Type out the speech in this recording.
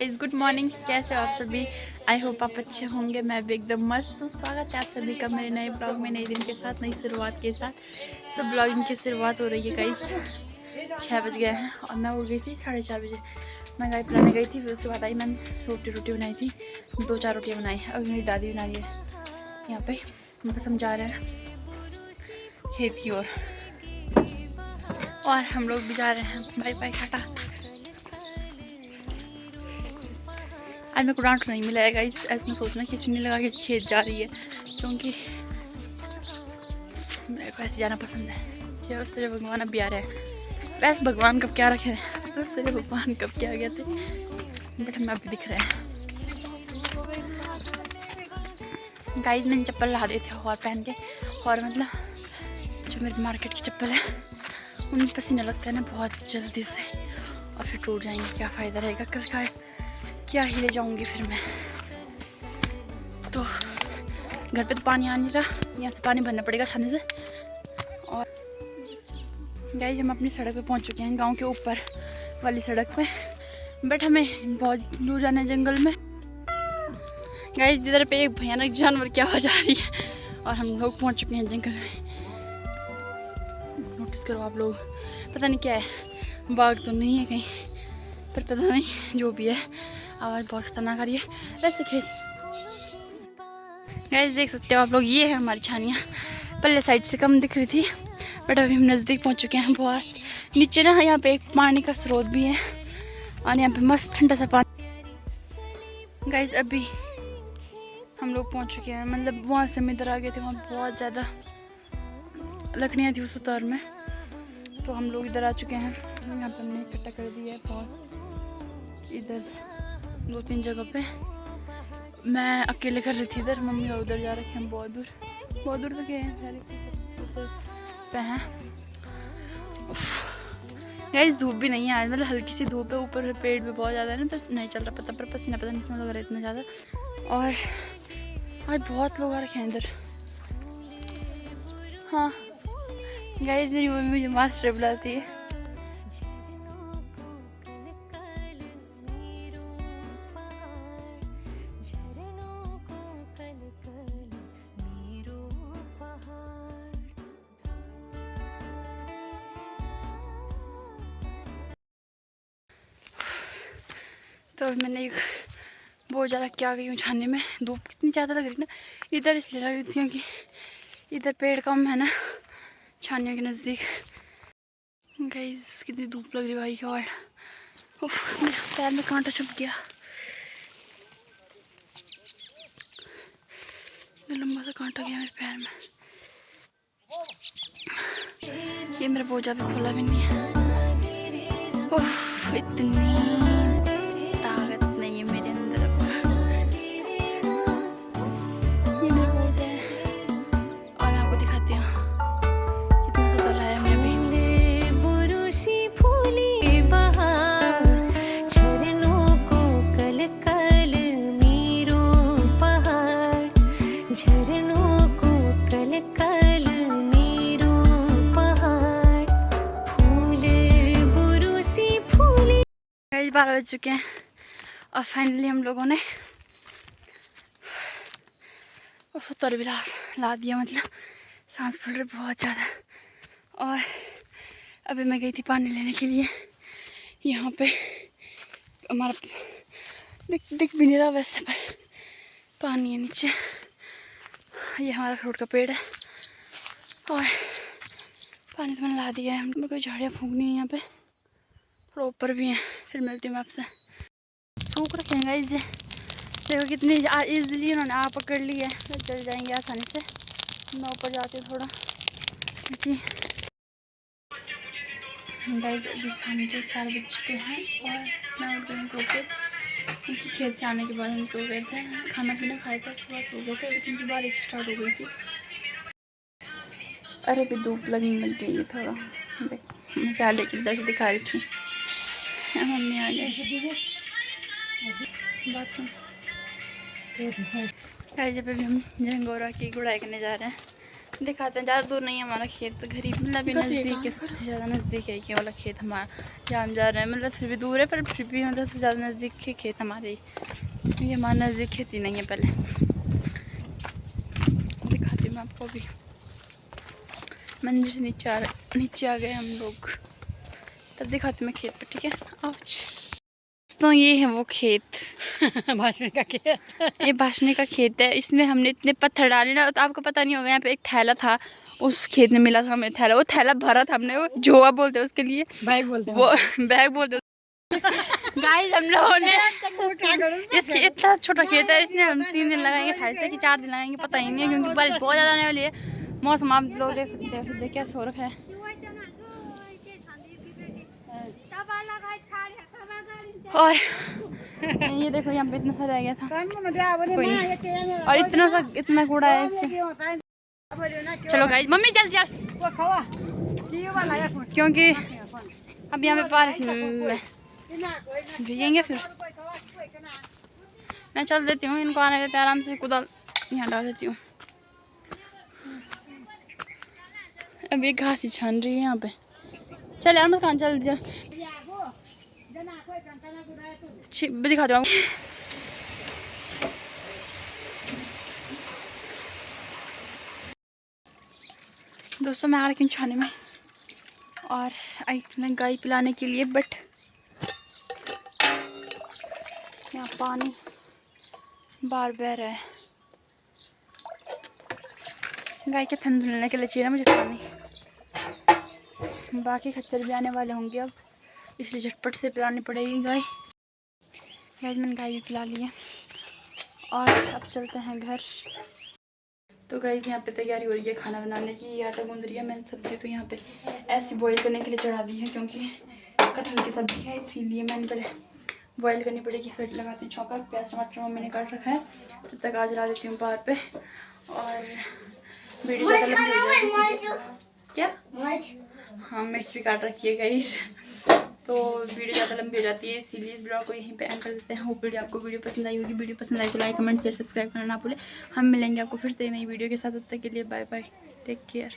इस good morning, कैसे हो आप सभी। आई होप आप अच्छे होंगे। मैं भी एकदम मस्त हूँ। स्वागत है आप सभी का मेरे नए ब्लॉग में, नए दिन के साथ, नई शुरुआत के साथ। सब ब्लॉगिंग की शुरुआत हो रही है गाइस। 6 बज गए हैं और मैं उठ गई थी 4:30 बजे। मैं गाय पिलाने गई थी, फिर उसके बाद आई, मैंने रोटी बनाई थी, 2-4 रोटियाँ बनाई। अभी मेरी दादी बना रही है यहाँ पे, मुझे समझा रहे हैं खेत की ओर। और हम लोग भी जा रहे हैं। Bye bye, tata. आज मेरे को डांट नहीं मिला है गाइस, ऐसे में सोचना कि चुन्नी लगा के खेत जा रही है, क्योंकि मेरे को ऐसे जाना पसंद है। चलो तेरे भगवान अब भी आ रहे हैं। वैसे भगवान कब क्या रखे हैं, बस तेरे भगवान कब क्या गए थे, बट हमें अभी दिख रहे हैं। गाइस मैंने चप्पल ला दिए थे और पहन के, और मतलब जो मेरी मार्केट की चप्पल है उनमें पसीना लगता है ना बहुत जल्दी से, और फिर टूट जाएंगे। क्या फ़ायदा रहेगा, कल क्या ही ले जाऊँगी फिर मैं। तो घर पे तो पानी आ नहीं रहा, यहाँ से पानी भरना पड़ेगा छाने से। और गाइस हम अपनी सड़क पे पहुँच चुके हैं, गांव के ऊपर वाली सड़क पे, बट हमें बहुत दूर जाना है जंगल में। गाइस इधर पे एक भयानक जानवर की आवाज़ आ रही है और हम लोग पहुँच चुके हैं जंगल में। नोटिस करो आप लोग, पता नहीं क्या है, बाघ तो नहीं है कहीं, पर पता नहीं जो भी है, आवाज़ बहुत खतरनाक आ रही है। वैसे खेत गाइस देख सकते हो आप लोग, ये है हमारी छानियाँ। पहले साइड से कम दिख रही थी, बट अभी हम नज़दीक पहुँच चुके हैं बहुत। नीचे ना यहाँ पे एक पानी का स्रोत भी है और यहाँ पे मस्त ठंडा सा पानी। गाइस अभी हम लोग पहुँच चुके हैं, मतलब वहाँ से हम इधर आ गए थे, वहाँ बहुत ज़्यादा लकड़ियाँ थी उस उतार में, तो हम लोग इधर आ चुके हैं। यहाँ पर हमने इकट्ठा कर दिया है बहुत, इधर 2-3 जगह पे। मैं अकेले कर रही थी इधर, मम्मी और उधर जा रखे हैं बहुत दूर तक गए हैं सारे पे हैं। गाइस धूप भी नहीं है आज, मतलब हल्की सी धूप है, ऊपर पेड़ भी बहुत ज़्यादा है ना, तो नहीं चल रहा पता, पर पसीना पता नहीं क्यों लग रहा है इतना ज़्यादा। और आज बहुत लोग आ रखे हैं इधर। हाँ गाइस मेरी मम्मी मुझे मास्टर बुलाती है। तो मैंने बहुत ज़्यादा क्या गई हूँ छाने में, धूप कितनी ज़्यादा लग रही ना इधर, इसलिए लग रही थी क्योंकि इधर पेड़ कम है ना छानियों के नज़दीक। गाइस कितनी धूप लग रही भाई, और मेरे पैर में कांटा चुभ गया, लंबा सा कांटा गया मेरे पैर में। ये मेरा बहुत ज़्यादा खोला भी नहीं है। इतनी ताकत नहीं है मेरे अंदर अब। ये मेरा बहुत है, और आपको दिखाती हूँ कितना सुंदर रहा है मेरे भी। गाइस 12 बज चुके हैं और फाइनली हम लोगों ने सुतर भी ला दिया, मतलब सांस फूल रही बहुत ज़्यादा। और अभी मैं गई थी पानी लेने के लिए, यहाँ पे हमारा दिख भी नहीं रहा वैसे, पर पानी है नीचे। ये हमारा फ्रूट का पेड़ है और पानी तो मैंने ला दिया है। मेरे को झाड़ियाँ फूकनी है यहाँ पे, थोड़ा ऊपर भी हैं। फिर मिलती हूँ मैं आपसे। सूख रखे हैं गाइस, देखो कितनी ईजिली उन्होंने आप पकड़ ली है, तो चल जाएंगे आसानी से। मैं ऊपर जाती हूँ थोड़ा, क्योंकि गाइस अभी शाम के 4 बज चुके हैं और मैं उठ गई सो के, क्योंकि खेत से आने के बाद हम सो गए थे, खाना पीना खाए थे, सुबह सो गए थे, क्योंकि बारिश स्टार्ट हो गई थी। अरे भी धूप लगने लग गई है थोड़ा, मैं चाले की दर्श दिखा रही थी, मम्मी आ गई बात में। जब भी हम झंगोरा की गुड़ाई करने जा रहे हैं, दिखाते हैं, ज़्यादा दूर नहीं है हमारा खेत, गरीब मतलब नज़दीक है, सबसे ज़्यादा नज़दीक है ये वाला खेत हमारा जहाँ हम जा रहे हैं। मतलब फिर भी दूर है पर फिर भी मतलब सबसे ज़्यादा नज़दीक के खेत हमारे, ये हमारा नज़दीक खेती नहीं है। पहले दिखाती हूँ मैं आपको भी। मंदिर से नीचे आ गए हम लोग, तब दिखाती हूँ मैं खेत पर, ठीक है। आज तो ये है वो खेत भाषण का खेत ये भाषने का खेत है। इसमें हमने इतने पत्थर डाले ना, तो आपको पता नहीं होगा। यहाँ पे एक थैला था, उस खेत में मिला था हमें थैला, वो थैला भरा था हमने, वो जोआ बोलते हैं उसके लिए, बैग बोलते हैं वो बैग बोलते गाइस हम लोगों ने इसके इतना छोटा खेत है, इसमें हम 3 दिन लगाएंगे, 2.5 से 4 दिन लगाएंगे, पता ही नहीं है, क्योंकि बारिश बहुत ज़्यादा आने वाली है। मौसम आप लोग देख सकते हैं कैसे हो रखा है। और ये देखो यहाँ पे इतना सा रह गया था, कोई नहीं। और इतना कूड़ा है इससे। चलो गाइस, मम्मी चल क्योंकि अब यहाँ पे बारिश में भीगेंगे। फिर मैं चल देती हूँ, इनको आने देते आराम से, कुदाल यहाँ डाल देती हूँ। अब ये घास ही छान रही है यहाँ पे। चल यार, मत कहाँ चल जा, दिखा दो। दोस्तों मैं आ रही हूँ छाने में, और आई मैं गाय पिलाने के लिए, बट यहाँ पानी बार बह रहा है। गाय के थन धुलने के लिए चाहिए ना मुझे पानी। बाकी खच्चर भी आने वाले होंगे अब, इसलिए झटपट से पिलानी पड़ेगी गाय। मैंने गाय भी पिला ली है, और अब चलते हैं घर। तो गाइस यहाँ पे तैयारी हो रही है खाना बनाने की, आटा गूंद रही है। मैंने सब्ज़ी तो यहाँ पे ऐसे बॉईल करने के लिए चढ़ा दी है, क्योंकि कटहल की सब्ज़ी है, इसीलिए मैंने पहले बॉईल करनी पड़ेगी। फिर लगाती हूँ छौंका, प्याज टमाटर मम्मी ने काट रखा है, तब तक आज ला देती हूँ बाहर पे। और वीडियो ज़्यादा लंबी हो जाएगी। क्या? हाँ, मिर्च भी काट रखी है गाइस, तो वीडियो ज़्यादा लंबी हो जाती है, इसीलिए इस ब्लॉग को यहीं पे एंड कर देते हैं। होप वीडियो आपको पसंद आई होगी। वीडियो पसंद आई तो लाइक कमेंट शेयर सब्सक्राइब करना ना भूलें। हम मिलेंगे आपको फिर से नई वीडियो के साथ, तब तक के लिए बाय बाय, टेक केयर।